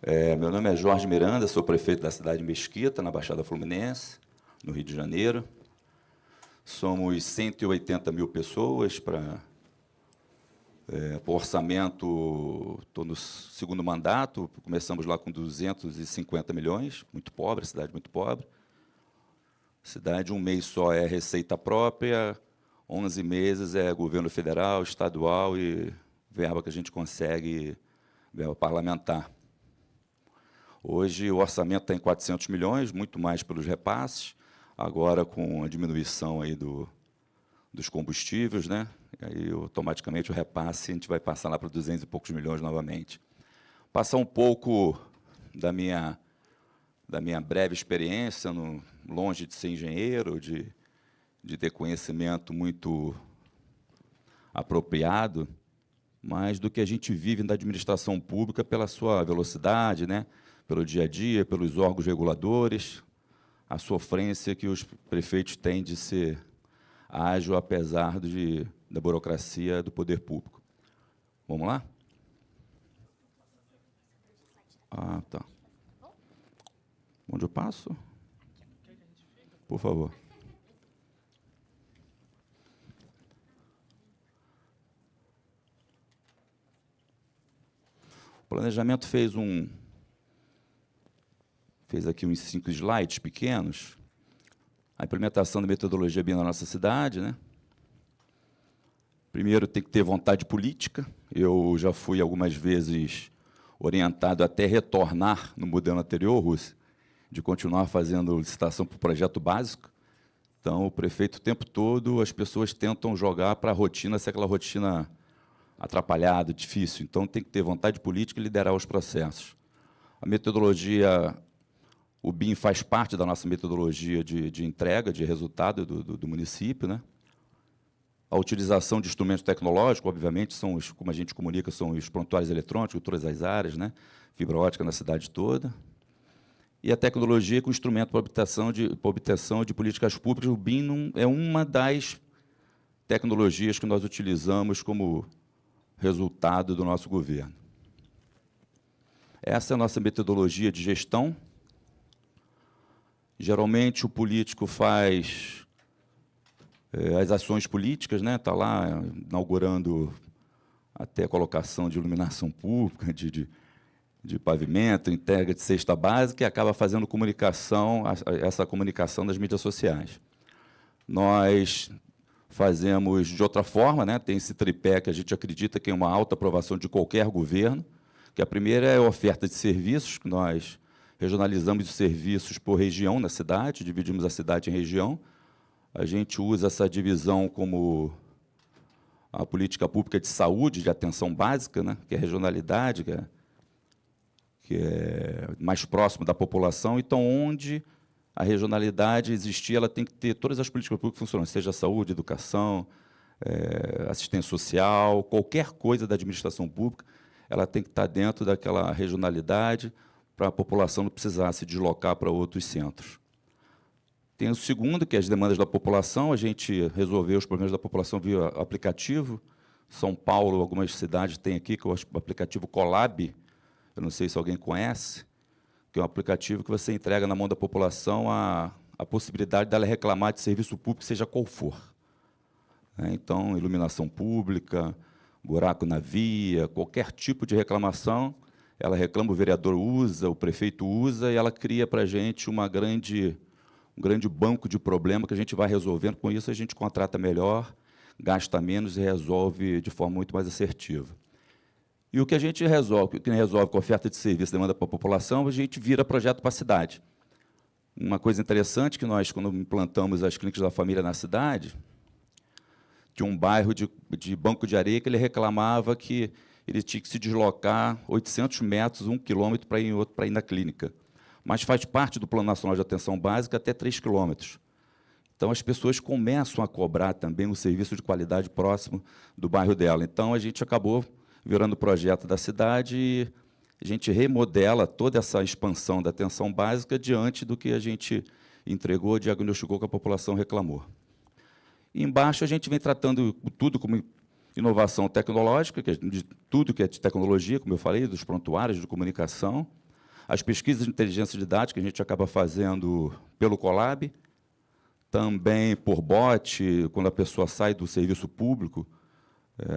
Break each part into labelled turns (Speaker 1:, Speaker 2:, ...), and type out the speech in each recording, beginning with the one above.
Speaker 1: Meu nome é Jorge Miranda, sou prefeito da cidade de Mesquita, na Baixada Fluminense, no Rio de Janeiro. Somos 180 mil pessoas para o orçamento. Estou no segundo mandato, começamos lá com 250 milhões, muito pobre, cidade muito pobre. Cidade, um mês só é receita própria, 11 meses é governo federal, estadual e verba que a gente consegue, verba parlamentar. Hoje o orçamento está em 400 milhões, muito mais pelos repasses, agora com a diminuição aí dos combustíveis, né? E aí, automaticamente, o repasse, a gente vai passar lá para 200 e poucos milhões novamente. Passar um pouco da minha breve experiência, longe de ser engenheiro, de ter conhecimento muito apropriado, mas do que a gente vive na administração pública pela sua velocidade, né? Pelo dia a dia, pelos órgãos reguladores, a sofrência que os prefeitos têm de ser ágil, apesar da burocracia do poder público. Vamos lá? Ah, tá. Onde eu passo? Por favor. O planejamento fez aqui uns 5 slides pequenos. A implementação da metodologia BIM na nossa cidade, né? Primeiro, tem que ter vontade política. Eu já fui algumas vezes orientado até retornar no modelo anterior, Rússia, de continuar fazendo licitação para o projeto básico. Então, o prefeito, o tempo todo, as pessoas tentam jogar para a rotina, se aquela rotina atrapalhada, difícil. Então, tem que ter vontade política e liderar os processos. A metodologia, o BIM faz parte da nossa metodologia de entrega, de resultado do município, né? A utilização de instrumentos tecnológicos, obviamente, como a gente comunica, são os prontuários eletrônicos, todas as áreas, né? Fibra ótica na cidade toda. E a tecnologia com instrumento para obtenção de políticas públicas. O BIM é uma das tecnologias que nós utilizamos como resultado do nosso governo. Essa é a nossa metodologia de gestão. Geralmente, o político faz as ações políticas, né? Está lá inaugurando até a colocação de iluminação pública, de pavimento, entrega de cesta básica, e acaba fazendo essa comunicação nas mídias sociais. Nós fazemos de outra forma, né? Tem esse tripé que a gente acredita que é uma alta aprovação de qualquer governo, que a primeira é a oferta de serviços, que nós regionalizamos os serviços por região na cidade, dividimos a cidade em região. A gente usa essa divisão como a política pública de saúde, de atenção básica, né? Que é a regionalidade, que é mais próximo da população. Então, onde a regionalidade existir, ela tem que ter todas as políticas públicas funcionando, seja saúde, educação, assistência social, qualquer coisa da administração pública, ela tem que estar dentro daquela regionalidade para a população não precisar se deslocar para outros centros. Tem o segundo, que é as demandas da população. A gente resolveu os problemas da população via aplicativo. São Paulo, algumas cidades têm aqui, que é o aplicativo Colab. Eu não sei se alguém conhece, que é um aplicativo que você entrega na mão da população a possibilidade dela reclamar de serviço público, seja qual for. Então, iluminação pública, buraco na via, qualquer tipo de reclamação, ela reclama, o vereador usa, o prefeito usa, e ela cria para a gente um grande banco de problema que a gente vai resolvendo. Com isso, a gente contrata melhor, gasta menos e resolve de forma muito mais assertiva. E o que a gente resolve, com oferta de serviço, demanda para a população, a gente vira projeto para a cidade. Uma coisa interessante que nós, quando implantamos as clínicas da família na cidade, tinha um bairro de Banco de Areia que ele reclamava que ele tinha que se deslocar 800 metros, 1 quilômetro para ir na clínica. Mas faz parte do Plano Nacional de Atenção Básica até 3 quilômetros. Então, as pessoas começam a cobrar também um serviço de qualidade próximo do bairro dela. Então, a gente acabou virando o projeto da cidade e a gente remodela toda essa expansão da atenção básica diante do que a gente entregou, diagnosticou, que a população reclamou. E embaixo, a gente vem tratando tudo como inovação tecnológica, de tudo que é de tecnologia, como eu falei, dos prontuários de comunicação. As pesquisas de inteligência didática a gente acaba fazendo pelo Colab, também por bot, quando a pessoa sai do serviço público,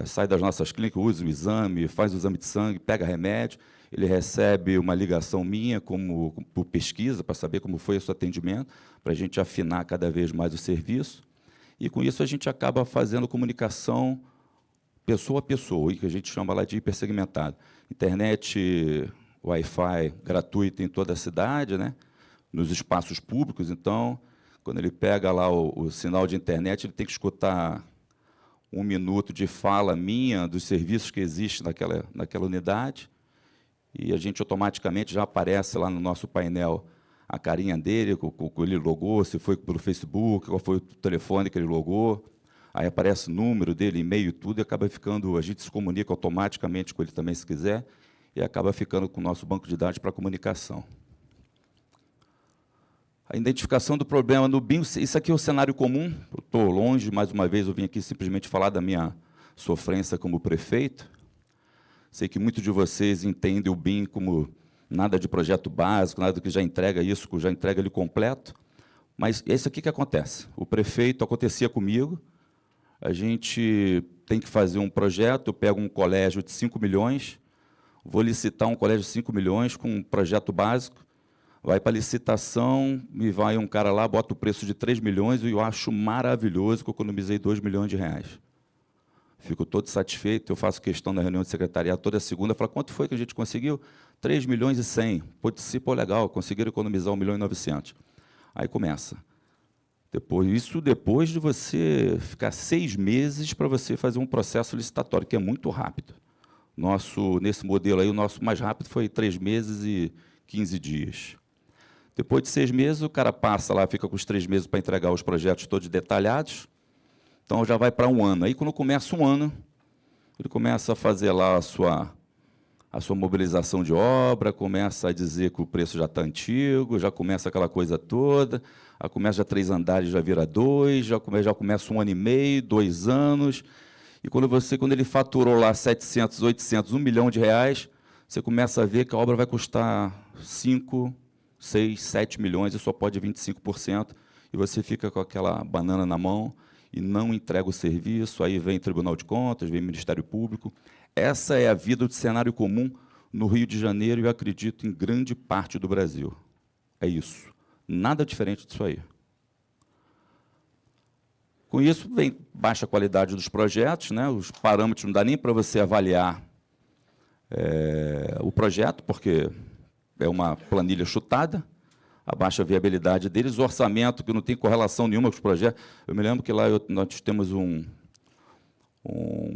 Speaker 1: sai das nossas clínicas, usa o exame, faz o exame de sangue, pega remédio, ele recebe uma ligação minha por pesquisa, para saber como foi o seu atendimento, para a gente afinar cada vez mais o serviço. E, com isso, a gente acaba fazendo comunicação pessoa a pessoa, que a gente chama lá de hipersegmentado. Internet, Wi-Fi gratuito em toda a cidade, né? Nos espaços públicos. Então, quando ele pega lá o sinal de internet, ele tem que escutar 1 minuto de fala minha dos serviços que existem naquela unidade, e a gente automaticamente já aparece lá no nosso painel a carinha dele, com ele logou, se foi pelo Facebook, qual foi o telefone que ele logou, aí aparece o número dele, e-mail, tudo, e acaba ficando, a gente se comunica automaticamente com ele também, se quiser, e acaba ficando com o nosso banco de dados para comunicação. A identificação do problema no BIM, isso aqui é o cenário comum, eu estou longe, mais uma vez, eu vim aqui simplesmente falar da minha sofrência como prefeito. Sei que muitos de vocês entendem o BIM como nada de projeto básico, nada que já entrega isso, que já entrega ele completo, mas esse aqui que acontece. O prefeito, acontecia comigo, a gente tem que fazer um projeto, eu pego um colégio de 5 milhões, vou licitar um colégio de 5 milhões com um projeto básico, vai para a licitação, me vai um cara lá, bota o preço de 3 milhões, e eu acho maravilhoso que eu economizei 2 milhões de reais. Fico todo satisfeito, eu faço questão na reunião de secretariado toda segunda, falo, quanto foi que a gente conseguiu? 3 milhões e 100. Pô, legal, conseguiram economizar 1 milhão e 900. Aí começa. Depois de você ficar 6 meses para você fazer um processo licitatório, que é muito rápido. Nesse modelo aí, o nosso mais rápido foi 3 meses e 15 dias. Depois de 6 meses, o cara passa lá, fica com os 3 meses para entregar os projetos todos detalhados, então já vai para 1 ano. Aí, quando começa 1 ano, ele começa a fazer lá a sua mobilização de obra, começa a dizer que o preço já está antigo, já começa aquela coisa toda, começa já 3 andares, já vira 2, já começa 1 ano e meio, 2 anos, e quando ele faturou lá 700, 800, 1 milhão de reais, você começa a ver que a obra vai custar 5, 6, 7 milhões e só pode 25%, e você fica com aquela banana na mão e não entrega o serviço, aí vem Tribunal de Contas, vem Ministério Público. Essa é a vida do cenário comum no Rio de Janeiro e, eu acredito, em grande parte do Brasil. É isso. Nada diferente disso aí. Com isso, vem baixa qualidade dos projetos, né? Os parâmetros não dá nem para você avaliar o projeto, porque é uma planilha chutada, a baixa viabilidade deles, o orçamento que não tem correlação nenhuma com os projetos. Eu me lembro que lá nós temos um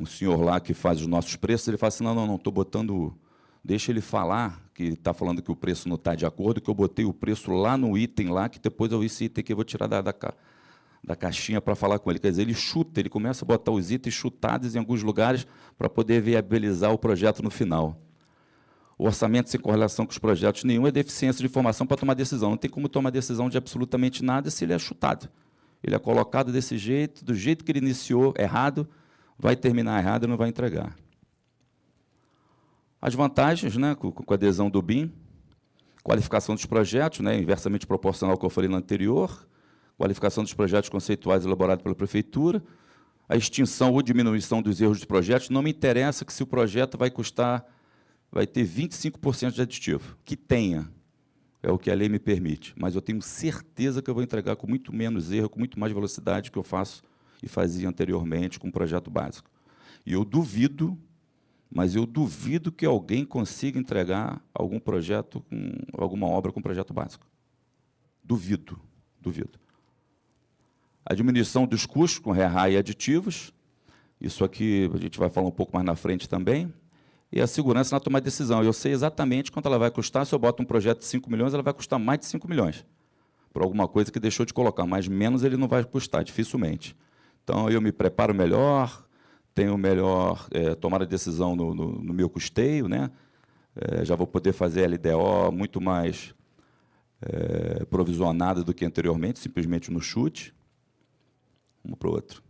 Speaker 1: senhor lá que faz os nossos preços, ele fala assim, não, estou botando, deixa ele falar, que está falando que o preço não está de acordo, que eu botei o preço lá no item lá, que depois esse item que eu vou tirar da caixinha para falar com ele. Quer dizer, ele chuta, ele começa a botar os itens chutados em alguns lugares para poder viabilizar o projeto no final. O orçamento sem correlação com os projetos nenhum é deficiência de informação para tomar decisão. Não tem como tomar decisão de absolutamente nada se ele é chutado. Ele é colocado desse jeito, do jeito que ele iniciou, errado, vai terminar errado e não vai entregar. As vantagens, né, com a adesão do BIM, qualificação dos projetos, né, inversamente proporcional ao que eu falei no anterior, qualificação dos projetos conceituais elaborados pela Prefeitura, a extinção ou diminuição dos erros dos projetos. Não me interessa que se o projeto vai ter 25% de aditivo, que tenha, é o que a lei me permite, mas eu tenho certeza que eu vou entregar com muito menos erro, com muito mais velocidade que eu faço e fazia anteriormente com um projeto básico. E eu duvido, mas eu duvido que alguém consiga entregar algum projeto, alguma obra com projeto básico. Duvido. A diminuição dos custos com RERA e aditivos, isso aqui a gente vai falar um pouco mais na frente também, e a segurança na tomada de decisão. Eu sei exatamente quanto ela vai custar. Se eu boto um projeto de 5 milhões, ela vai custar mais de 5 milhões, por alguma coisa que deixou de colocar, mas menos ele não vai custar, dificilmente. Então, eu me preparo melhor, tenho melhor tomada de decisão no meu custeio, né? Já vou poder fazer LDO muito mais provisionada do que anteriormente, simplesmente no chute. Vamos para o outro.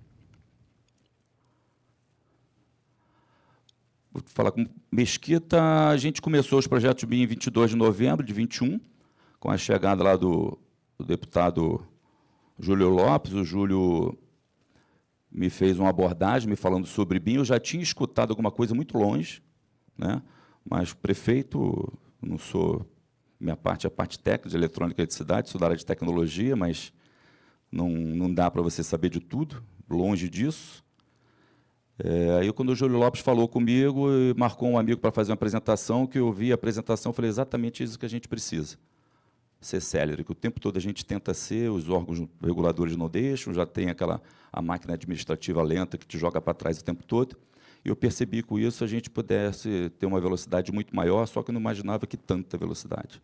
Speaker 1: vou falar com Mesquita, a gente começou os projetos BIM em 22 de novembro de 21, com a chegada lá do deputado Júlio Lopes. O Júlio me fez uma abordagem me falando sobre BIM. Eu já tinha escutado alguma coisa muito longe, né? Mas o prefeito, não sou, minha parte é a parte técnica de eletrônica e eletricidade, sou da área de tecnologia, mas não dá para você saber de tudo, longe disso. Aí, quando o Júlio Lopes falou comigo, marcou um amigo para fazer uma apresentação, que eu vi a apresentação, falei exatamente isso que a gente precisa. Ser célere, que o tempo todo a gente tenta ser, os órgãos reguladores não deixam, já tem a máquina administrativa lenta que te joga para trás o tempo todo. E eu percebi que com isso a gente pudesse ter uma velocidade muito maior, só que eu não imaginava que tanta velocidade.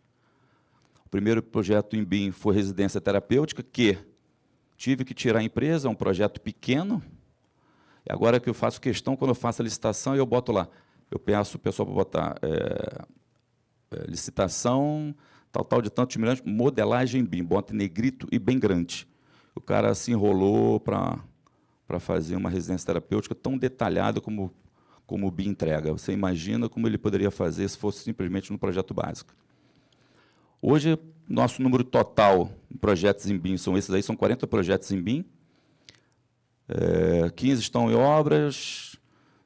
Speaker 1: O primeiro projeto em BIM foi residência terapêutica, que tive que tirar a empresa, é um projeto pequeno. E agora que eu faço questão, quando eu faço a licitação, eu boto lá, eu peço o pessoal para botar licitação, tal de tantos milhões, modelagem BIM, bota em negrito e bem grande. O cara se enrolou para fazer uma residência terapêutica tão detalhada como o BIM entrega. Você imagina como ele poderia fazer se fosse simplesmente no projeto básico. Hoje, nosso número total de projetos em BIM são esses aí, são 40 projetos em BIM, 15 estão em obras,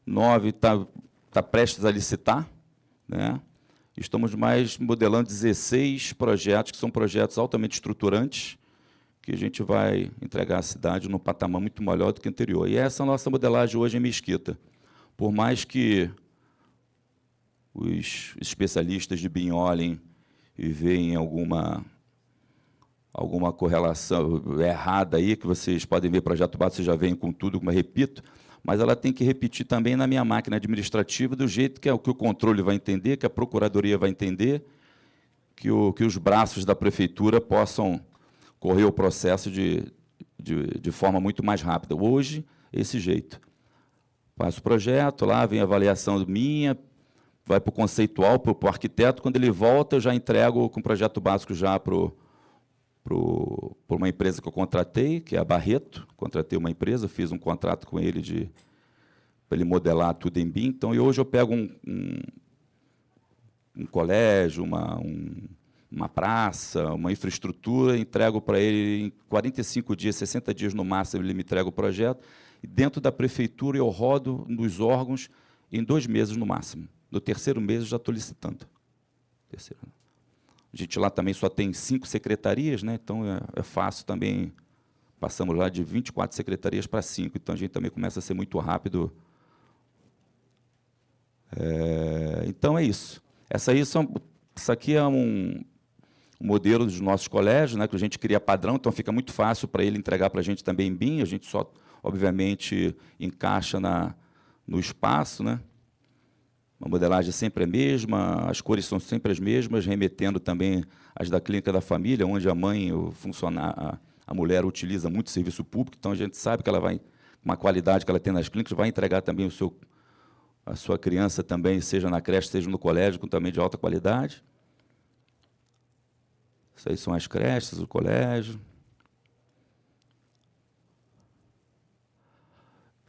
Speaker 1: 9 está prestes a licitar, né? Estamos mais modelando 16 projetos, que são projetos altamente estruturantes, que a gente vai entregar à cidade num patamar muito melhor do que o anterior. E essa é a nossa modelagem hoje em Mesquita. Por mais que os especialistas de BIM olhem e veem alguma correlação errada aí, que vocês podem ver projeto básico, vocês já veem com tudo, como eu repito, mas ela tem que repetir também na minha máquina administrativa, do jeito que o controle vai entender, que a procuradoria vai entender, que os braços da prefeitura possam correr o processo de forma muito mais rápida. Hoje, esse jeito. Faço o projeto, lá vem a avaliação minha, vai para o conceitual, para o arquiteto, quando ele volta, eu já entrego com o projeto básico já para uma empresa que eu contratei, que é a Barreto. Contratei uma empresa, fiz um contrato com ele para ele modelar tudo em BIM. Então, hoje eu pego um colégio, uma praça, uma infraestrutura, entrego para ele em 45 dias, 60 dias no máximo, ele me entrega o projeto, e dentro da prefeitura eu rodo nos órgãos em 2 meses no máximo. No 3º mês eu já estou licitando. A gente lá também só tem 5 secretarias, né? Então é fácil também, passamos lá de 24 secretarias para 5, então a gente também começa a ser muito rápido. Então é isso. Isso aqui é um modelo dos nossos colégios, né, que a gente cria padrão, então fica muito fácil para ele entregar para a gente também em BIM, a gente só, obviamente, encaixa no espaço, né? A modelagem sempre é a mesma, as cores são sempre as mesmas, remetendo também às da clínica da família, onde a mãe, a mulher utiliza muito serviço público, então a gente sabe que ela vai, com a qualidade que ela tem nas clínicas, vai entregar também a sua criança também, seja na creche, seja no colégio, com também de alta qualidade. Isso aí são as creches, o colégio.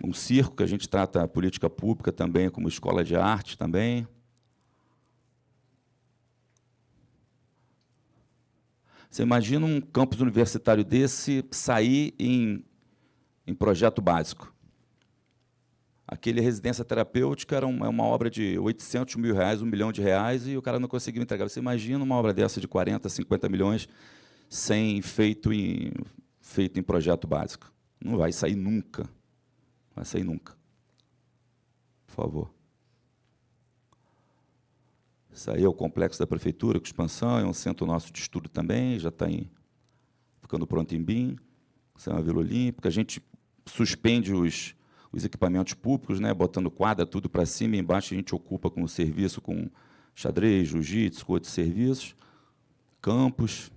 Speaker 1: Um circo, que a gente trata a política pública também como escola de arte também. Você imagina um campus universitário desse sair em projeto básico. Aquele residência terapêutica era uma obra de 800 mil reais, R$1 milhão, e o cara não conseguiu entregar. Você imagina uma obra dessa de 40, 50 milhões feito em projeto básico. Não vai sair nunca. Vai sair nunca. Por favor. Isso aí é o complexo da prefeitura, com expansão, é um centro nosso de estudo também, já está ficando pronto em BIM. Isso é uma Vila Olímpica. A gente suspende os equipamentos públicos, né, botando quadra, tudo para cima, e embaixo a gente ocupa com o serviço, com xadrez, jiu-jitsu, com outros serviços, campos.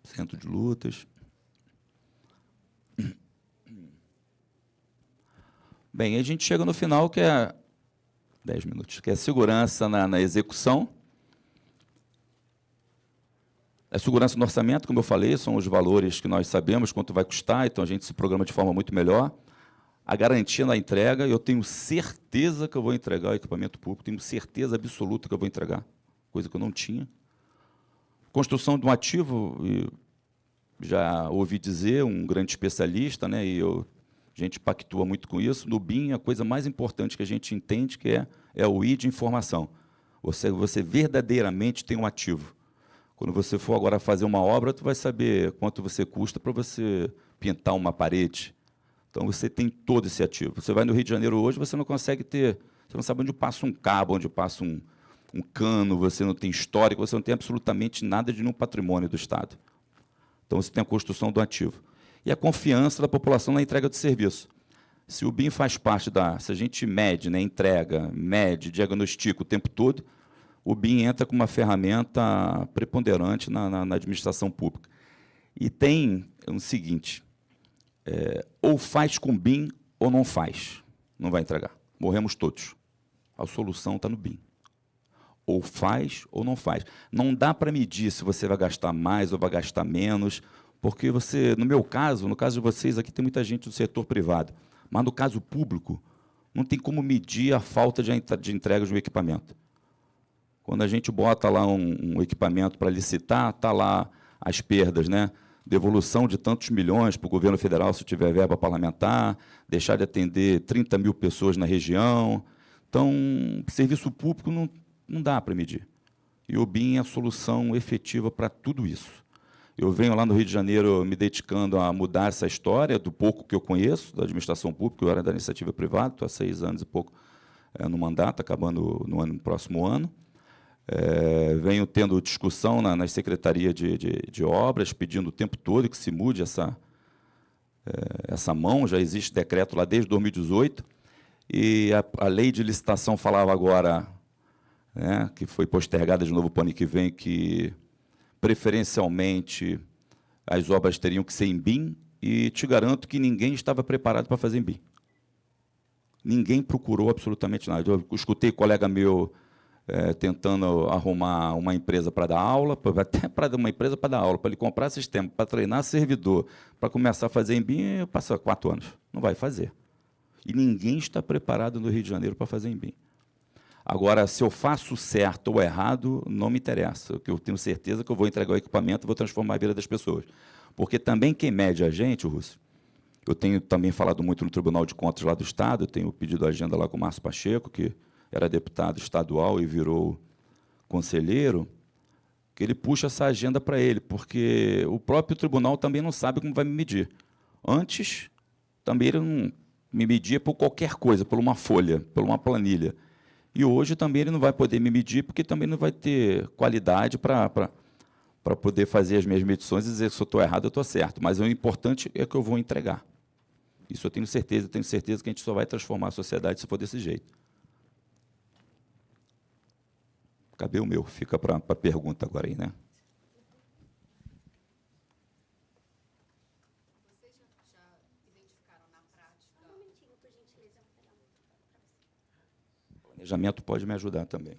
Speaker 1: Centro de lutas. Bem, a gente chega no final, que é 10 minutos, que é a segurança na execução. A segurança no orçamento, como eu falei, são os valores que nós sabemos quanto vai custar, então a gente se programa de forma muito melhor. A garantia na entrega, eu tenho certeza que eu vou entregar o equipamento público, tenho certeza absoluta que eu vou entregar, coisa que eu não tinha. Construção de um ativo, já ouvi dizer, um grande especialista, né, e a gente pactua muito com isso. No BIM, a coisa mais importante que a gente entende que é o I de informação. Você verdadeiramente tem um ativo. Quando você for agora fazer uma obra, tu vai saber quanto você custa para você pintar uma parede. Então, você tem todo esse ativo. Você vai no Rio de Janeiro hoje, você não consegue ter... Você não sabe onde passa um cabo, onde passa um cano, você não tem histórico, você não tem absolutamente nada de nenhum patrimônio do Estado. Então, você tem a construção do ativo. E a confiança da população na entrega do serviço. Se o BIM faz parte da... Se a gente mede, né, entrega, mede, diagnostica o tempo todo, o BIM entra como uma ferramenta preponderante na administração pública. E tem o seguinte, ou faz com BIM ou não faz. Não vai entregar. Morremos todos. A solução está no BIM. Ou faz ou não faz. Não dá para medir se você vai gastar mais ou vai gastar menos, porque você, no meu caso, no caso de vocês, aqui tem muita gente do setor privado, mas no caso público, não tem como medir a falta de entrega de um equipamento. Quando a gente bota lá um equipamento para licitar, está lá as perdas, né? Devolução de tantos milhões para o governo federal, se tiver verba parlamentar, deixar de atender 30 mil pessoas na região. Então, serviço público não dá para medir. E o BIM é a solução efetiva para tudo isso. Eu venho lá no Rio de Janeiro me dedicando a mudar essa história, do pouco que eu conheço da administração pública, eu era da iniciativa privada, estou há 6 anos e pouco no mandato, acabando no próximo ano. Venho tendo discussão nas secretarias de obras, pedindo o tempo todo que se mude essa mão. Já existe decreto lá desde 2018, e a lei de licitação falava agora, né, que foi postergada de novo para o ano que vem, que, preferencialmente, as obras teriam que ser em BIM, e te garanto que ninguém estava preparado para fazer em BIM. Ninguém procurou absolutamente nada. Eu escutei colega meu tentando arrumar uma empresa para dar aula, até para uma empresa para dar aula, para ele comprar sistema, para treinar servidor, para começar a fazer em BIM, passa 4 anos. Não vai fazer. E ninguém está preparado no Rio de Janeiro para fazer em BIM. Agora, se eu faço certo ou errado, não me interessa, porque eu tenho certeza que eu vou entregar o equipamento e vou transformar a vida das pessoas. Porque também quem mede a gente, Rússio, eu tenho também falado muito no Tribunal de Contas lá do Estado, eu tenho pedido agenda lá com o Márcio Pacheco, que era deputado estadual e virou conselheiro, que ele puxa essa agenda para ele, porque o próprio tribunal também não sabe como vai me medir. Antes, também ele não me media por qualquer coisa, por uma folha, por uma planilha. E hoje também ele não vai poder me medir, porque também não vai ter qualidade para poder fazer as minhas medições e dizer que se eu estou errado, eu estou certo. Mas o importante é que eu vou entregar. Isso eu tenho certeza que a gente só vai transformar a sociedade se for desse jeito. Cadê o meu? Fica para a pergunta agora aí, né?
Speaker 2: Vocês já identificaram na prática... Um momentinho, por gentileza.
Speaker 1: O planejamento pode me ajudar também.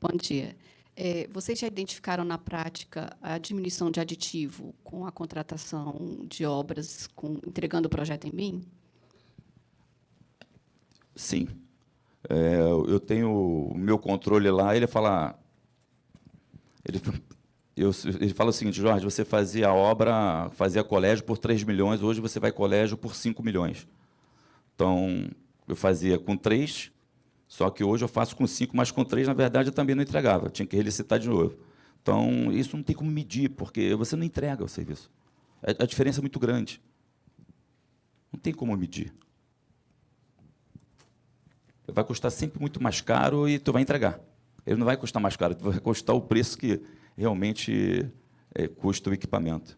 Speaker 2: Bom dia. Vocês já identificaram na prática a diminuição de aditivo com a contratação de obras, entregando o projeto em BIM?
Speaker 1: Sim. Eu tenho o meu controle lá, ele fala... Ele fala o seguinte, Jorge, você fazia obra, fazia colégio por 3 milhões, hoje você vai colégio por 5 milhões. Então, eu fazia com 3, só que hoje eu faço com 5, mas com 3, na verdade, eu também não entregava, eu tinha que relicitar de novo. Então, isso não tem como medir, porque você não entrega o serviço. A diferença é muito grande. Não tem como medir. Vai custar sempre muito mais caro e tu vai entregar. Ele não vai custar mais caro, vai custar o preço que realmente custa o equipamento.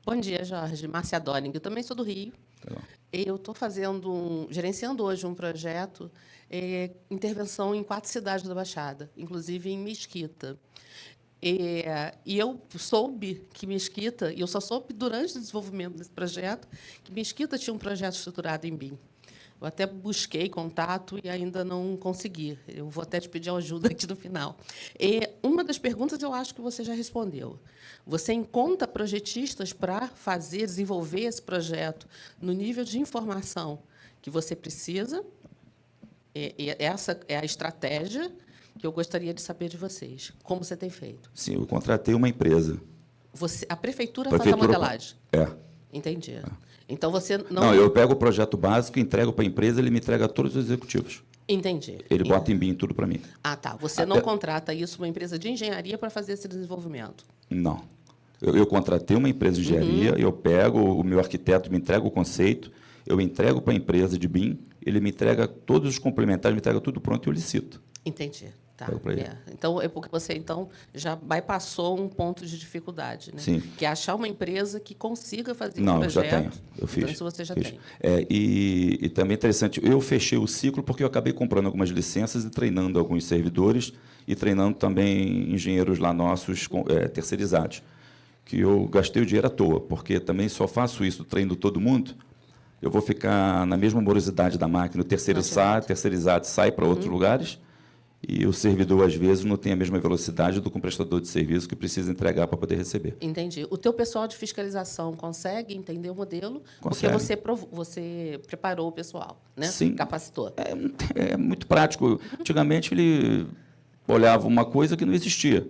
Speaker 3: Bom dia, Jorge. Márcia Doring. Eu também sou do Rio.
Speaker 1: Legal.
Speaker 3: Eu estou gerenciando hoje um projeto, intervenção em 4 cidades da Baixada, inclusive em Mesquita. E eu soube que Mesquita, e eu só soube durante o desenvolvimento desse projeto, que Mesquita tinha um projeto estruturado em BIM. Eu até busquei contato e ainda não consegui. Eu vou até te pedir ajuda aqui no final. E uma das perguntas eu acho que você já respondeu. Você encontra projetistas para desenvolver esse projeto no nível de informação que você precisa? E essa é a estratégia que eu gostaria de saber de vocês. Como você tem feito?
Speaker 1: Sim, eu contratei uma empresa.
Speaker 3: A prefeitura faz a modelagem?
Speaker 1: É.
Speaker 3: Entendi. Então, você não...
Speaker 1: Não, eu pego o projeto básico, entrego para a empresa, ele me entrega a todos os executivos.
Speaker 3: Entendi.
Speaker 1: Ele bota em BIM tudo para mim.
Speaker 3: Ah, tá. Você não contrata isso, uma empresa de engenharia, para fazer esse desenvolvimento?
Speaker 1: Não. Eu contratei uma empresa de engenharia, eu pego, o meu arquiteto me entrega o conceito, eu entrego para a empresa de BIM, ele me entrega todos os complementares, me entrega tudo pronto e eu licito.
Speaker 3: Entendi. Tá.
Speaker 1: Pego para ele.
Speaker 3: Então, é porque você já bypassou um ponto de dificuldade, né?
Speaker 1: Sim.
Speaker 3: Que é achar uma empresa que consiga fazer
Speaker 1: Não,
Speaker 3: um projeto.
Speaker 1: já tenho. Eu fiz.
Speaker 3: Então, isso você já
Speaker 1: fiz.
Speaker 3: tem.
Speaker 1: E também é interessante, eu fechei o ciclo porque eu acabei comprando algumas licenças e treinando alguns servidores e treinando também engenheiros lá nossos terceirizados, que eu gastei o dinheiro à toa, porque também só faço isso, treino todo mundo, eu vou ficar na mesma morosidade da máquina, o terceirizado sai para outros lugares, e o servidor, às vezes, não tem a mesma velocidade do que um prestador de serviço que precisa entregar para poder receber.
Speaker 3: Entendi. O teu pessoal de fiscalização consegue entender o modelo?
Speaker 1: Consegue.
Speaker 3: Porque você preparou o pessoal, né?
Speaker 1: Sim.
Speaker 3: Capacitou.
Speaker 1: É muito prático. Antigamente, ele olhava uma coisa que não existia.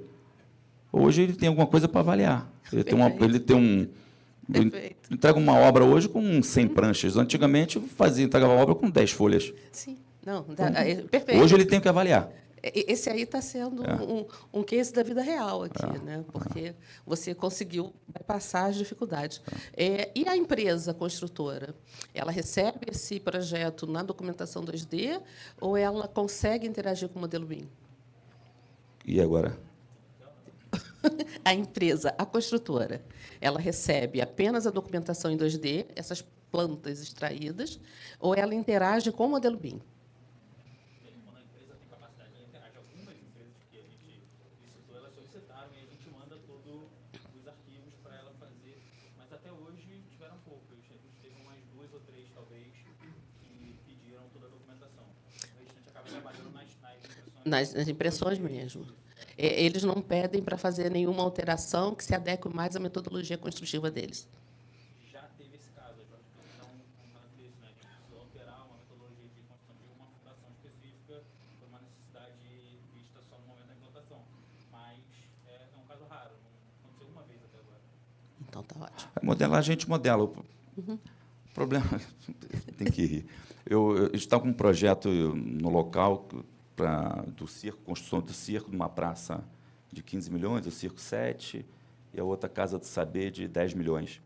Speaker 1: Hoje, ele tem alguma coisa para avaliar. Ele entrega uma obra hoje com 100 pranchas. Antigamente, entregava a obra com 10 folhas.
Speaker 3: Sim. Não, perfeito.
Speaker 1: Hoje, ele tem que avaliar.
Speaker 3: Esse aí está sendo um case da vida real aqui, né? Porque você conseguiu passar as dificuldades. E a empresa construtora, ela recebe esse projeto na documentação 2D ou ela consegue interagir com o modelo BIM?
Speaker 1: E agora?
Speaker 3: A empresa, a construtora, ela recebe apenas a documentação em 2D, essas plantas extraídas, ou ela interage com o modelo BIM? Nas impressões mesmo. Eles não pedem para fazer nenhuma alteração que se adeque mais à metodologia construtiva deles.
Speaker 4: Já teve esse caso, não desse, né? Que precisou alterar uma metodologia de construção de uma fundação específica por uma necessidade vista só no momento da implantação. Mas é um caso raro, não aconteceu uma vez até agora.
Speaker 3: Então, tá ótimo.
Speaker 1: Modelar, a gente modela. O problema... tem que rir. Eu estava com um projeto no local... do circo, construção do circo, numa praça de 15 milhões, o Circo 7, e a outra Casa do Saber de 10 milhões.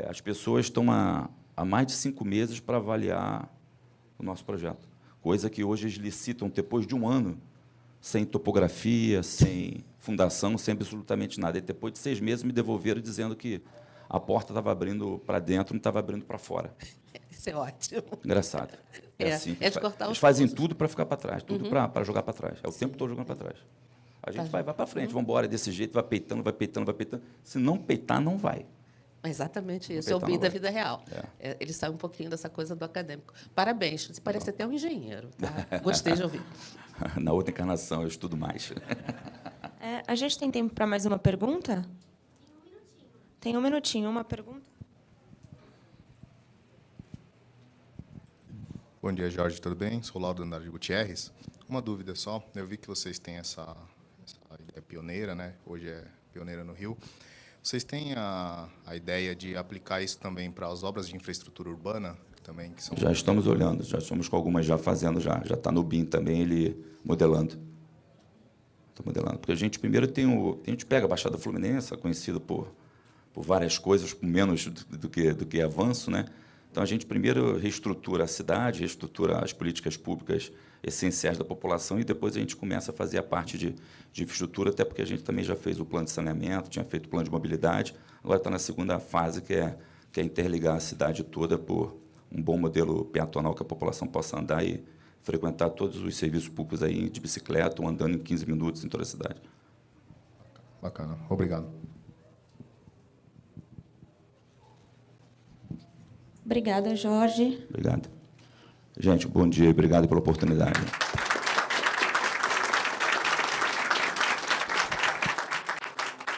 Speaker 1: As pessoas estão há mais de 5 meses para avaliar o nosso projeto, coisa que hoje eles licitam depois de um ano, sem topografia, sem fundação, sem absolutamente nada. E depois de 6 meses me devolveram dizendo que a porta estava abrindo para dentro, não estava abrindo para fora.
Speaker 3: Isso é ótimo.
Speaker 1: Engraçado. Assim,
Speaker 3: de cortar
Speaker 1: eles fazem tudo para ficar para trás, tudo para jogar para trás. É o tempo todo jogando para trás. A gente vai para frente, vamos embora desse jeito, vai peitando, vai peitando, vai peitando. Se não peitar, não vai.
Speaker 3: Exatamente isso, é o BIM da vida real. Ele sai um pouquinho dessa coisa do acadêmico. Parabéns, você parece até um engenheiro. Tá? Gostei de ouvir.
Speaker 1: Na outra encarnação, eu estudo mais.
Speaker 5: A gente tem tempo para mais uma pergunta? Tem um minutinho, uma pergunta?
Speaker 6: Bom dia, Jorge, tudo bem? Sou Laudo Andrade Gutierrez. Uma dúvida só, eu vi que vocês têm essa ideia pioneira, né? Hoje é pioneira no Rio. Vocês têm a ideia de aplicar isso também para as obras de infraestrutura urbana? Também, que são...
Speaker 1: Já estamos olhando, já estamos com algumas já fazendo, já está no BIM também, ele modelando. Está modelando. Porque a gente primeiro a gente pega a Baixada Fluminense, conhecida por várias coisas, por menos do que avanço, né? Então, a gente primeiro reestrutura a cidade, reestrutura as políticas públicas essenciais da população e depois a gente começa a fazer a parte de infraestrutura, até porque a gente também já fez o plano de saneamento, tinha feito o plano de mobilidade, agora está na segunda fase, que é interligar a cidade toda por um bom modelo peatonal que a população possa andar e frequentar todos os serviços públicos aí de bicicleta ou andando em 15 minutos em toda a cidade.
Speaker 6: Bacana. Obrigado.
Speaker 5: Obrigada, Jorge.
Speaker 1: Obrigado. Gente, bom dia e obrigado pela oportunidade.